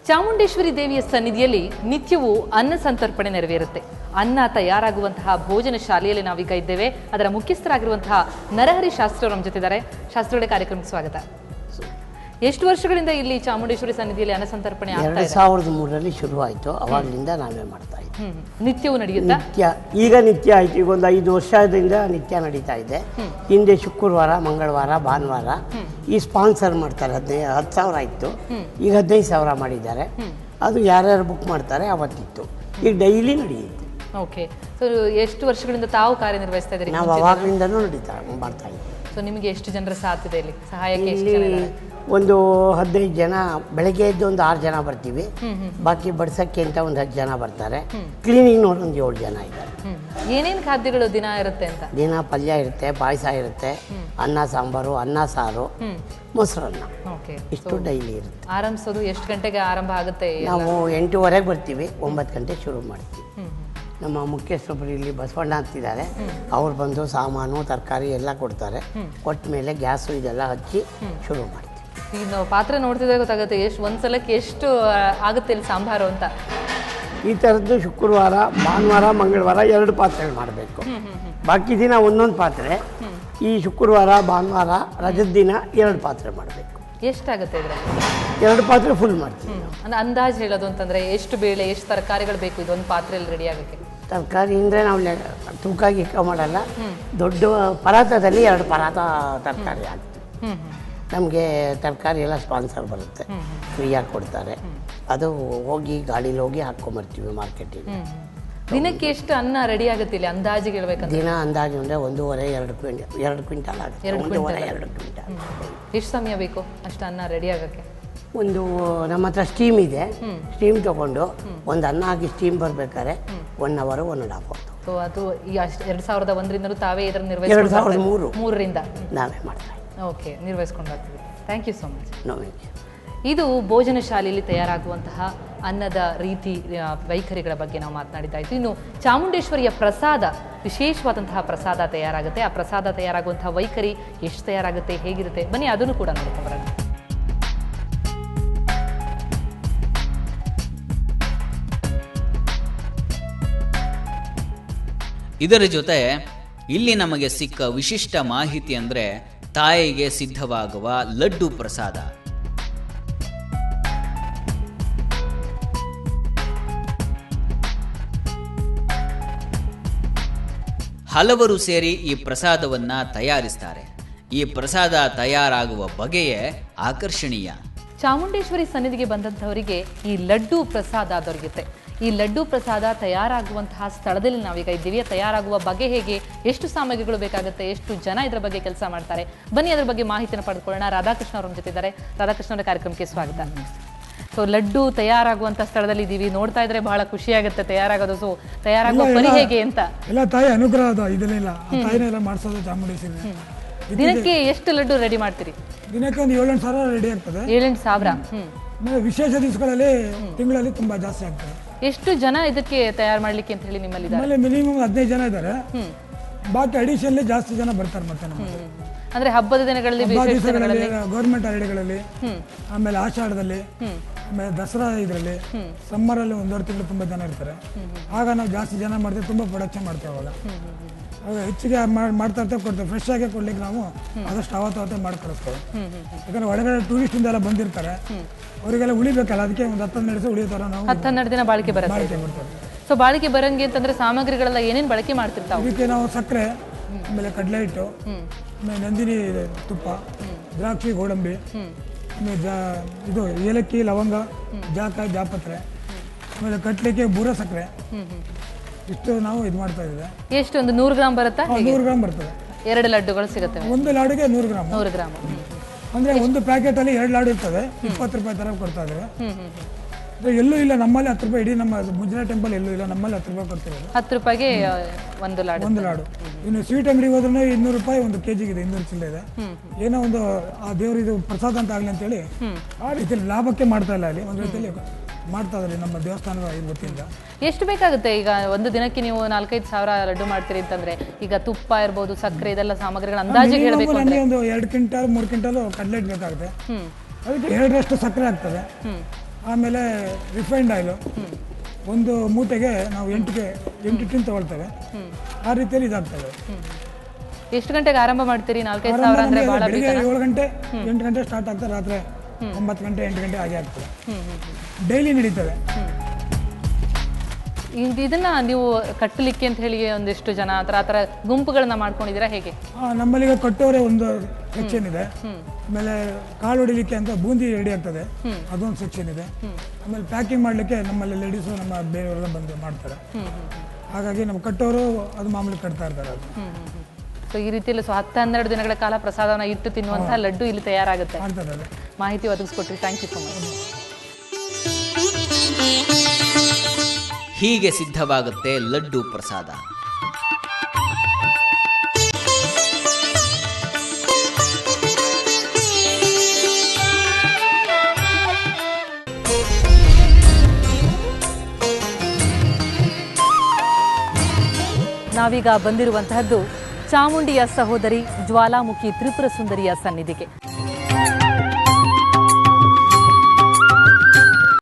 ಚಾಮುಂಡೇಶ್ವರಿ ದೇವಿಯ ಸನ್ನಿಧಿಯಲ್ಲಿ ನಿತ್ಯವೂ ಅನ್ನ ಸಂತರ್ಪಣೆ ನೆರವೇರುತ್ತೆ. ಅನ್ನ ತಯಾರಾಗುವಂತಹ ಭೋಜನ ಶಾಲೆಯಲ್ಲಿ ನಾವೀಗ ಇದ್ದೇವೆ. ಅದರ ಮುಖ್ಯಸ್ಥರಾಗಿರುವಂತಹ ನರಹರಿ ಶಾಸ್ತ್ರಿ ನಮ್ಮ ಜೊತೆ ಇದ್ದಾರೆ. ಶಾಸ್ತ್ರಿಗಳ ಕಾರ್ಯಕ್ರಮಕ್ಕೆ ಸ್ವಾಗತ. ಎಷ್ಟು ವರ್ಷಗಳಿಂದ ಇಲ್ಲಿ ಚಾಮುಂಡೇಶ್ವರಿ ಸನ್ನಿಧಿಯಲ್ಲಿ ಅನ್ನ ಸಂತರ್ಪಣೆ ಆಗ್ತಾ ಇದೆ? 2003ರಲ್ಲಿ ಶುರುವಾಯಿತು. ಅವಾಗಲಿಂದ ನಾವೇ ಮಾಡ್ತಾ ಇದ್ದೀವಿ. ನಿತ್ಯವೂ ನಡೆಯುತ್ತಾ? ಈಗ ನಿತ್ಯ ಆಯ್ತು. ಈಗ ಒಂದು 5 ವರ್ಷದಿಂದ ನಿತ್ಯ ನಡೀತಾ ಇದೆ. ಹಿಂದೆ ಶುಕ್ರವಾರ, ಮಂಗಳವಾರ, ಭಾನುವಾರ ಈ ಸ್ಪಾನ್ಸರ್ ಮಾಡ್ತಾರೆ. 10,000 ಇತ್ತು, ಈಗ 15,000 ಮಾಡಿದ್ದಾರೆ. ಅದು ಯಾರ್ಯಾರು ಬುಕ್ ಮಾಡ್ತಾರೆ ಅವತ್ತಿತ್ತು. ಈಗ ಡೈಲಿ ನಡೆಯುತ್ತೆ. ಓಕೆ. ಸೊ ಎಷ್ಟು ವರ್ಷಗಳಿಂದ ತಾವು ಕಾರ್ಯನಿರ್ವಹಿಸ್ತಾ ಇದ್ದೀರಿ? ನಾವು ಅವಾಗಲಿಂದನೂ ಮಾಡ್ತಾ ಇದ್ದೀವಿ. ಸೊ ನಿಮಗೆ ಎಷ್ಟು ಜನರ ಸಾಧ್ಯತೆ ಇಲ್ಲಿ ಸಹಾಯಕ್ಕೆ? ಎಷ್ಟು ಜನ ಇದ್ದಾರೆ? ಒಂದು 15 ಜನ. ಬೆಳಗ್ಗೆ ಎದ್ದು ಒಂದು 6 ಜನ ಬರ್ತೀವಿ. ಬಾಕಿ ಬಡ್ಸಕ್ಕೆ ಅಂತ ಒಂದು 10 ಜನ ಬರ್ತಾರೆ. ಕ್ಲೀನಿಂಗ್ ನೋಡಿ ಒಂದು 7 ಜನ ಇದ್ದಾರೆ. ಏನೇನು ಖಾದ್ಯಗಳು ದಿನ ಇರುತ್ತೆ ಅಂತ? ದಿನ ಪಲ್ಯ ಇರುತ್ತೆ, ಪಾಯಸ ಇರುತ್ತೆ, ಅನ್ನ ಸಾಂಬಾರು, ಅನ್ನ ಸಾರು, ಮೊಸರನ್ನ, ಇಷ್ಟು ಡೈಲಿ ಇರುತ್ತೆ. ಆರಂಭಿಸೋದು ಎಷ್ಟು ಗಂಟೆಗೆ ಆರಂಭ ಆಗುತ್ತೆ? ನಾವು 8:30 ಬರ್ತೀವಿ, 9 ಗಂಟೆ ಶುರು ಮಾಡ್ತೀವಿ. ನಮ್ಮ ಮುಖ್ಯಸ್ಥರು ಇಲ್ಲಿ ಬಸವಣ್ಣ ಅಂತಿದ್ದಾರೆ. ಅವ್ರು ಬಂದು ಸಾಮಾನು, ತರಕಾರಿ ಎಲ್ಲ ಕೊಡ್ತಾರೆ. ಕೊಟ್ಟ ಮೇಲೆ ಗ್ಯಾಸು ಇದೆಲ್ಲ ಹಚ್ಚಿ ಶುರು ಮಾಡ್ತೀವಿ. ಇನ್ನು ಪಾತ್ರೆ ನೋಡ್ತಿದ್ರೆ ಗೊತ್ತಾಗುತ್ತೆ ಎಷ್ಟು ಒಂದ್ಸಲಕ್ಕೆ ಎಷ್ಟು ಆಗುತ್ತೆ ಇಲ್ಲಿ ಸಾಂಬಾರು ಅಂತ. ಈ ಥರದ್ದು ಶುಕ್ರವಾರ, ಭಾನುವಾರ, ಮಂಗಳವಾರ 2 ಪಾತ್ರೆಗಳು ಮಾಡಬೇಕು. ಬಾಕಿ ದಿನ ಒಂದೊಂದು ಪಾತ್ರೆ. ಈ ಶುಕ್ರವಾರ, ಭಾನುವಾರ, ರಜದ ದಿನ 2 ಪಾತ್ರೆ ಮಾಡಬೇಕು. ಎಷ್ಟಾಗುತ್ತೆ ಇದ್ರೆ? 2 ಪಾತ್ರೆ ಫುಲ್ ಮಾಡ್ತೀವಿ. ಅಂದ್ರೆ ಅಂದಾಜು ಹೇಳೋದು ಅಂತಂದ್ರೆ ಎಷ್ಟು ಬೇಳೆ, ಎಷ್ಟು ತರಕಾರಿಗಳು ಬೇಕು ಇದೊಂದು ಪಾತ್ರೆಯಲ್ಲಿ ರೆಡಿ ಆಗೋಕ್ಕೆ? ತರಕಾರಿ ಅಂದರೆ ನಾವು ತೂಕ ಗೀಕ ಮಾಡಲ್ಲ. ದೊಡ್ಡ ಪರಾತದಲ್ಲಿ 2 ಪರಾತ ತರಕಾರಿ ಹಾಕ್ತೀವಿ. ನಮಗೆ ತರಕಾರಿ ಎಲ್ಲ ಸ್ಪಾನ್ಸರ್ ಬರುತ್ತೆ, ಫ್ರೀಯಾಗಿ ಕೊಡ್ತಾರೆ. ಅದು ಹೋಗಿ ಗಾಡೀಲಿ ಹೋಗಿ ಹಾಕ್ಕೊಂಬರ್ತೀವಿ ಮಾರ್ಕೆಟಿಗೆ. ದಿನಕ್ಕೆ ಎಷ್ಟು ಅನ್ನ ರೆಡಿ ಆಗುತ್ತೆ ಇಲ್ಲಿ ಅಂದಾಜಿಗೆ ಹೇಳ್ಬೇಕಂದ್ರೆ? ದಿನ ಅಂದಾಜು ಅಂದರೆ 1.5-2 ಕ್ವಿಂಟಲ್ ಆಗುತ್ತೆ. 1.5-2 ಕ್ವಿಂಟಲ್. ಎಷ್ಟು ಸಮಯ ಬೇಕು ಅಷ್ಟು ಅನ್ನ ರೆಡಿ ಆಗೋಕ್ಕೆ? ಒಂದು ನಮ್ಮ ಹತ್ರ ಸ್ಟೀಮ್ ಇದೆ. ಸ್ಟೀಮ್ ತೊಗೊಂಡು ಒಂದು ಅನ್ನ ಹಾಕಿ ಸ್ಟೀಮ್ ಬರ್ಬೇಕಾದ್ರೆ 1 ಅವರ್ 1.5 ಅವರ್. ಸೊ ಅದು ಈ 2001ರಿಂದಲೂ ತಾವೇ ಇದನ್ನು 2003ರಿಂದ ನಾವೇ ಮಾಡ್ತಾ ಇದ್ದೀವಿ. ಓಕೆ, ನಿರ್ವಹಿಸ್ಕೊಂಡು ಬರ್ತೀವಿ. Thank you so much. ನೋವಿಗೆ ಇದು ಭೋಜನ ಶಾಲೆಯಲ್ಲಿ ತಯಾರಾಗುವಂತಹ ಅನ್ನದ ರೀತಿ, ವೈಖರಿಗಳ ಬಗ್ಗೆ ನಾವು ಮಾತನಾಡಿದ್ದಾಯಿತು. ಇನ್ನು ಚಾಮುಂಡೇಶ್ವರಿಯ ಪ್ರಸಾದ, ವಿಶೇಷವಾದಂತಹ ಪ್ರಸಾದ ತಯಾರಾಗುತ್ತೆ. ಆ ಪ್ರಸಾದ ತಯಾರಾಗುವಂತಹ ವೈಖರಿ ಎಷ್ಟು ತಯಾರಾಗುತ್ತೆ, ಹೇಗಿರುತ್ತೆ, ಬನ್ನಿ ಅದನ್ನು ಕೂಡ ನೋಡ್ಕೊಂಬರೋಣ. ಇದರ ಜೊತೆ ಇಲ್ಲಿ ನಮಗೆ ಸಿಕ್ಕ ವಿಶಿಷ್ಟ ಮಾಹಿತಿ ಅಂದರೆ ತಾಯಿಗೆ ಸಿದ್ಧವಾಗುವ ಲಡ್ಡು ಪ್ರಸಾದ. ಹಲವರು ಸೇರಿ ಈ ಪ್ರಸಾದವನ್ನ ತಯಾರಿಸ್ತಾರೆ. ಈ ಪ್ರಸಾದ ತಯಾರಾಗುವ ಬಗೆಯೇ ಆಕರ್ಷಣೀಯ. ಚಾಮುಂಡೇಶ್ವರಿ ಸನ್ನಿಧಿಗೆ ಬಂದಂಥವರಿಗೆ ಈ ಲಡ್ಡು ಪ್ರಸಾದ ದೊರೆಯುತ್ತೆ. ಈ ಲಡ್ಡು ಪ್ರಸಾದ ತಯಾರಾಗುವಂತಹ ಸ್ಥಳದಲ್ಲಿ ನಾವೀಗ ಇದ್ದೀವಿ. ತಯಾರಾಗುವ ಬಗೆ ಹೇಗೆ, ಎಷ್ಟು ಸಾಮಗ್ರಿಗಳು ಬೇಕಾಗುತ್ತೆ, ಎಷ್ಟು ಜನ ಇದರ ಬಗ್ಗೆ ಕೆಲಸ ಮಾಡ್ತಾರೆ, ಬನ್ನಿ ಅದರ ಬಗ್ಗೆ ಮಾಹಿತಿಯನ್ನು ಪಡೆದುಕೊಳ್ಳೋಣ. ರಾಧಾಕೃಷ್ಣ ಅವರ ಜೊತೆ ಇದ್ದಾರೆ. ರಾಧಾಕೃಷ್ಣ ಅವರ ಕಾರ್ಯಕ್ರಮಕ್ಕೆ ಸ್ವಾಗತ. ಸೊ ಲಡ್ಡು ತಯಾರಾಗುವಂಥ ಸ್ಥಳದಲ್ಲಿ ಇದ್ದೀವಿ. ನೋಡ್ತಾ ಇದ್ರೆ ಬಹಳ ಖುಷಿಯಾಗುತ್ತೆ ತಯಾರಾಗೋದು. ಸೊ ತಯಾರಾಗುವ ಪರಿ ಹೇಗೆ ಅಂತ? ಎಲ್ಲ ತಾಯಿ ಅನುಗ್ರಹ ಇದನ್ನೆಲ್ಲ ತಾಯಿನೆಲ್ಲ ಮಾಡಿಸೋದು ಚಾಮುಂಡೇಶ್ವರಿ. ದಿನಕ್ಕೆ ಎಷ್ಟು ಲಡ್ಡು ರೆಡಿ ಮಾಡ್ತೀರಿ? ದಿನಕ್ಕೆ ಒಂದು 7-8 ಸಾವಿರ ರೆಡಿ ಆಗ್ತದೆ. 7-8 ಸಾವಿರ. ಆಮೇಲೆ ವಿಶೇಷ ದಿವಸಗಳಲ್ಲಿ ತಿಂಗಳಲ್ಲಿ ತುಂಬಾ ಜಾಸ್ತಿ ಆಗ್ತದೆ. ಎಷ್ಟು ಜನ ಇದಕ್ಕೆ ತಯಾರು ಮಾಡ್ಲಿಕ್ಕೆ ಅಂತ ಹೇಳಿ ನಿಮ್ಮಲ್ಲಿ? ಆಮೇಲೆ ಮಿನಿಮಮ್ 15 ಜನ ಇದ್ದಾರೆ. ಬಾಕಿ ಅಡಿಷನ್ಲಿ ಜಾಸ್ತಿ ಜನ ಬರ್ತಾರೆ. ಮತ್ತೆ ಅಂದ್ರೆ ಹಬ್ಬದ ದಿನಗಳಲ್ಲಿ, ಗೌರ್ಮೆಂಟ್ ಹಾಲಿಡೇಗಳಲ್ಲಿ, ಆಮೇಲೆ ಆಷಾಢದಲ್ಲಿ, ಆಮೇಲೆ ದಸರಾ ಇದರಲ್ಲಿ, ಸಮ್ಮರ್ ಅಲ್ಲಿ 1.5 ತಿಂಗಳು ತುಂಬಾ ಜನ ಇರ್ತಾರೆ. ಆಗ ನಾವು ಜಾಸ್ತಿ ಜನ ಮಾಡ್ತೇವೆ, ತುಂಬಾ ಪ್ರೊಡಕ್ಷನ್ ಮಾಡ್ತೇವೆ. ಅವಾಗ ಹೆಚ್ಚಿಗೆ ಮಾಡ್ತಾ ಇರ್ತೇವೆ, ಕೊಡ್ತೇವೆ. ಫ್ರೆಶ್ ಆಗಿ ಕೊಡ್ಲಿಕ್ಕೆ ನಾವು ಆದಷ್ಟು ಅವತ್ತೇ ಮಾಡಿ ಕಳಿಸ್ತೇವೆ. ಯಾಕಂದ್ರೆ ಹೊರಗಡೆ ಟೂರಿಸ್ಟ್ ಇಂದ ಬಂದಿರ್ತಾರೆ, ಅವರಿಗೆಲ್ಲ ಉಳಿಬೇಕಲ್ಲ, ಅದಕ್ಕೆ ಒಂದು 10-12 ದಿವಸ ಉಳಿಯೋತರ ನಾವು 10-12 ದಿನ ಬಾಳಿಕೆ ಬರ್ತೇವೆ. ಸೊ ಬಾಳಿಕೆ ಬರಂಗೆ ಅಂತಂದ್ರೆ ಸಾಮಗ್ರಿಗಳೆಲ್ಲ ಏನೇನು ಬಳಕೆ ಮಾಡ್ತಿರ್ತಾವೆ? ಇದಕ್ಕೆ ನಾವು ಸಕ್ಕರೆ, ಆಮೇಲೆ ಕಡಲೆ ಹಿಟ್ಟು, ಆಮೇಲೆ ನಂದಿನಿ ತುಪ್ಪ, ದ್ರಾಕ್ಷಿ, ಗೋಡಂಬಿ, ಆಮೇಲೆ ಇದು ಏಲಕ್ಕಿ, ಲವಂಗ, ಜಾಪತ್ರೆ, ಆಮೇಲೆ ಕಟ್ಲಿಕ್ಕೆ ಬೂರ ಸಕ್ಕರೆ, ಇಷ್ಟು ನಾವು ಇದು ಮಾಡ್ತಾ ಇದ್ದೀವಿ. ಎಷ್ಟು, ಒಂದು 100 ಗ್ರಾಮ್ ಬರುತ್ತಾ? 100 ಗ್ರಾಮ್ ಬರ್ತದೆ. 2 ಲಡ್ಡುಗಳು ಸಿಗುತ್ತೆ. ಒಂದು ಲಾಡುಗೆ 100 ಗ್ರಾಮ್. 100 ಗ್ರಾಮ್ ಅಂದ್ರೆ ಒಂದು ಪ್ಯಾಕೆಟ್ ಅಲ್ಲಿ 2 ಲಾಡು ಇರ್ತದೆ. 20 ರೂಪಾಯಿ ತರ ಕೊಡ್ತಾ ಇದ್ದೇವೆ. ಎಲ್ಲೂ ಇಲ್ಲ ನಮ್ಮಲ್ಲಿ 10 ರೂಪಾಯಿ. ಇಡೀ ನಮ್ಮ ಮುಜರಾ ಟೆಂಪಲ್ ಎಲ್ಲೂ ಇಲ್ಲ, ನಮ್ಮಲ್ಲಿ 10 ರೂಪಾಯಿ ಕೊಡ್ತಿರೋದು. 10 ರೂಪಾಯಿಗೆ ಒಂದು ಲಾಡು. ಇನ್ನು ಸ್ವೀಟ್ ಅಂಗಡಿಗೆ ಹೋದ್ರೆ 200 ರೂಪಾಯಿ ಒಂದು ಕೆಜಿಗೆ ಇದೆ, 200 ಚಿಲ್ಲರೆ ಇದೆ. ಏನೋ ಒಂದು ಆ ದೇವ್ರ ಇದು ಪ್ರಸಾದ ಅಂತ ಆಗ್ಲಿ ಅಂತೇಳಿ ಆ ರೀತಿಯಲ್ಲಿ ಲಾಭಕ್ಕೆ ಮಾಡ್ತಾ ಇಲ್ಲ. ಅಲ್ಲಿ ಒಂದು ರೀತಿಯಲ್ಲಿ ಮಾಡ್ತಾ ಇದ್ದಾರೆ ನಮ್ಮ ದೇವಸ್ಥಾನದ ವತಿಯಿಂದ. ಎಷ್ಟು ಬೇಕಾಗುತ್ತೆ ಈಗ ಒಂದು ದಿನಕ್ಕೆ? ನೀವು 4-5 ಸಾವಿರ ಲಡ್ಡು ಮಾಡ್ತೀರಿ ಅಂತಂದ್ರೆ ಈಗ ತುಪ್ಪ ಇರ್ಬೋದು, ಸಕ್ಕರೆ, ಇದೆಲ್ಲ ಸಾಮಗ್ರಿಗಳ ಅಂದಾಜಿಗೆ ಹೇಳಬೇಕು ಅಂದ್ರೆ ಒಂದು 2 ಕ್ವಿಂಟಲ್ 3 ಕ್ವಿಂಟಲ್ ಕಡ್ಲೆಟ್ ಬೇಕಾಗುತ್ತೆ. ಅದಕ್ಕೆ 2ರಷ್ಟು ಸಕ್ಕರೆ ಆಗ್ತದೆ. ಆಮೇಲೆ ರಿಫೈನ್ಡ್ ಆಯಿಲು ಒಂದು ಮೂಟೆಗೆ ನಾವು 8 ಟಿನ್ ತಗೊಳ್ತೇವೆ. ಆ ರೀತಿಯಲ್ಲಿ ಇದಾಗ್ತವೆ. ಎಷ್ಟು ಗಂಟೆಗೆ ಆರಂಭ ಮಾಡ್ತೀರಿ? 4-5 ಸಾವಿರ ಅಂದ್ರೆ ಬಹಳ ಬೆಳಿಗ್ಗೆ 7 ಗಂಟೆ 8 ಗಂಟೆ ಸ್ಟಾರ್ಟ್ ಆಗ್ತದೆ, ರಾತ್ರಿ 9 ಗಂಟೆ 8 ಗಂಟೆ ಹಾಗೆ ಆಗ್ತದೆ. ಡೈಲಿ ನಡೀತದೆ. ಇದನ್ನ ನೀವು ಕಟ್ಟಲಿಕ್ಕೆ ಅಂತ ಹೇಳಿ ಒಂದಿಷ್ಟು ಜನ ಆ ಥರ ಗುಂಪುಗಳನ್ನ ಮಾಡ್ಕೊಂಡಿದ್ದೀರಾ ಹೇಗೆ? ನಮ್ಮಲ್ಲಿ ಈಗ ಕಟ್ಟೋರೆ ಒಂದು ಸೆಕ್ಷನ್ ಇದೆ. ಆಮೇಲೆ ಕಾಳು ಹೊಡಿಲಿಕ್ಕೆ ಅಂತ ಬೂಂದಿ ರೆಡಿ ಆಗ್ತದೆ, ಅದೊಂದು ಸೆಕ್ಷನ್ ಇದೆ. ಆಮೇಲೆ ಪ್ಯಾಕಿಂಗ್ ಮಾಡಲಿಕ್ಕೆ ನಮ್ಮಲ್ಲಿ ಲೇಡೀಸು ನಮ್ಮ ಬೇರೆಯವರೆಲ್ಲ ಬಂದು ಮಾಡ್ತಾರೆ. ಹಾಗಾಗಿ ನಮ್ಮ ಕಟ್ಟೋರು ಅದು ಮಾಮೂಲಿ ಕಟ್ತಾ ಇರ್ತಾರೆ. ಅದು ಸೊ ಈ ರೀತಿಯಲ್ಲಿ 10-12 ದಿನಗಳ ಕಾಲ ಪ್ರಸಾದನ ಇಟ್ಟು ತಿನ್ನುವಂತಹ ಲಡ್ಡು ಇಲ್ಲಿ ತಯಾರಾಗುತ್ತೆ. ಮಾಡ್ತಾರೆ. ಮಾಹಿತಿ ಒದಗಿಸ್ಕೊಟ್ರಿ, ಥ್ಯಾಂಕ್ ಯು ಸೊ ಮಚ್. ಹೀಗೆ ಸಿದ್ಧವಾಗುತ್ತೆ ಲಡ್ಡು ಪ್ರಸಾದ. ನಾವೀಗ ಬಂದಿರುವಂತಹದ್ದು ಚಾಮುಂಡಿಯ ಸಹೋದರಿ ಜ್ವಾಲಾಮುಖಿ ತ್ರಿಪುರ ಸುಂದರಿಯ ಸನ್ನಿಧಿಗೆ.